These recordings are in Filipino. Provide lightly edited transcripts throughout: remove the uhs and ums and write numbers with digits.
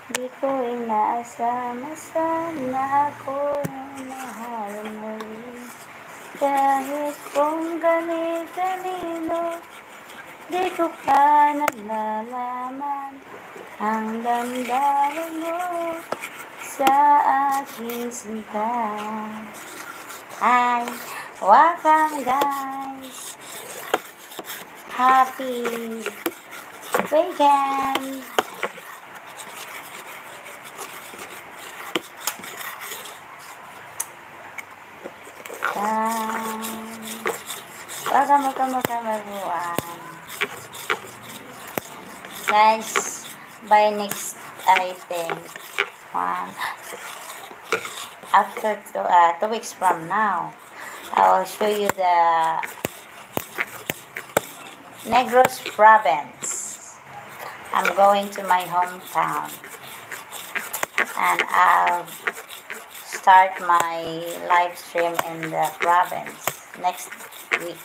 Di ko inaasam na ako'y mahal muli. Kahit kung gani-ganino, di ko pa nalalaman ang damdamin mo sa aking sinta. Ay, welcome guys! Happy weekend! Welcome everyone. Guys, by next I think after 2 weeks from now, I will show you the Negros province. I'm going to my hometown and I'll start my live stream in the province next week.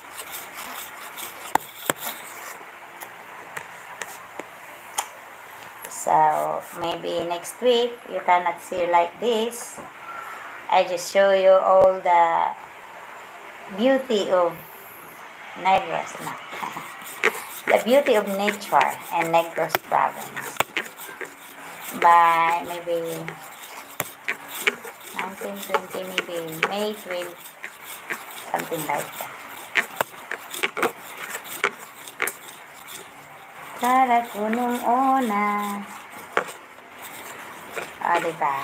So maybe next week you cannot see like this. I just show you all the beauty of Negros, the beauty of nature in Negros province. By maybe 1920, maybe May 12, something like that. Para ko nung una. Diba?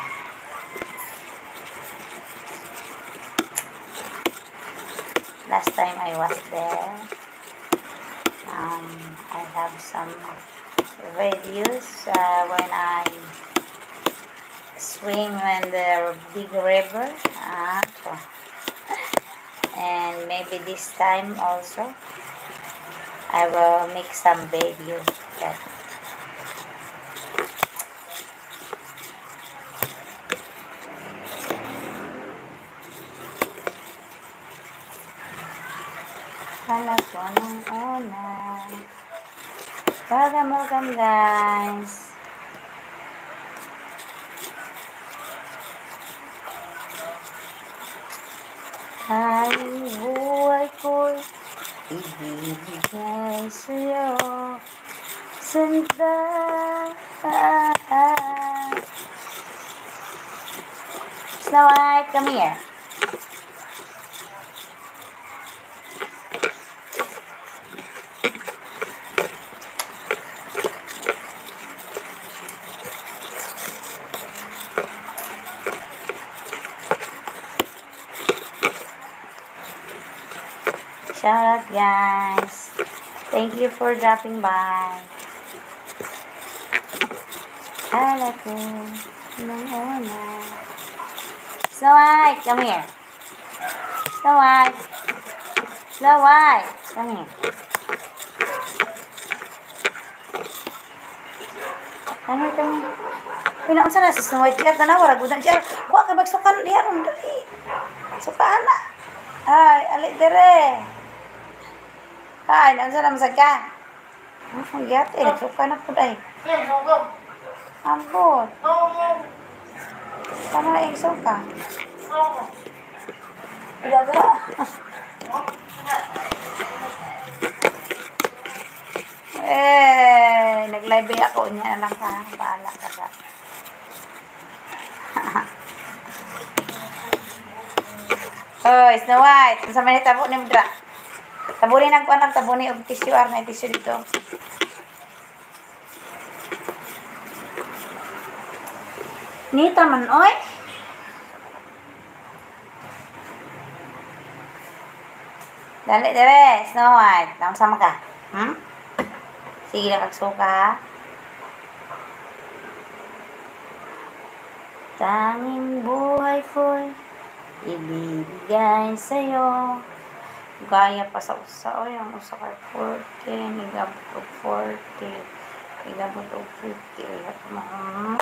Last time I was there, I have some videos when I swim in the big river. And maybe this time also, I will make some videos. Hala ko nung una. Welcome guys. Ay, buhay ko'y ibibigay sa'yo. Sinta. Snow White, come here. Shout out guys. Thank you for dropping by. Hala ko nung una. Snow White, come here. Snow White. Snow White, come here. Come here. Pinaunsa na si Snow White. Kaya tanawar, agudan siya. Huwag ka magsukan niya. Dali. Sukaan na. Ay, alik dire. Ay, naunsa na masag ka. Ang giyate. Sukan na po dahi. Ambot. Tama na yung suka. Ilaga. Nag-live ako niya na lang ka. Baala ka sa. Oh, Snow White. Sa may tabo ni Mdra. Tabunin ang kuanang tabunin og tissue na tissue dito. Nita man oy. Dali dire, Snow White. Nang sama ka. Sige na kagsuka ha. Tanging buhay ko'y ibibigay sa'yo. Gaya pa sa usa. O, yung usa kay 40. Igabot og 40. Igabot og 50.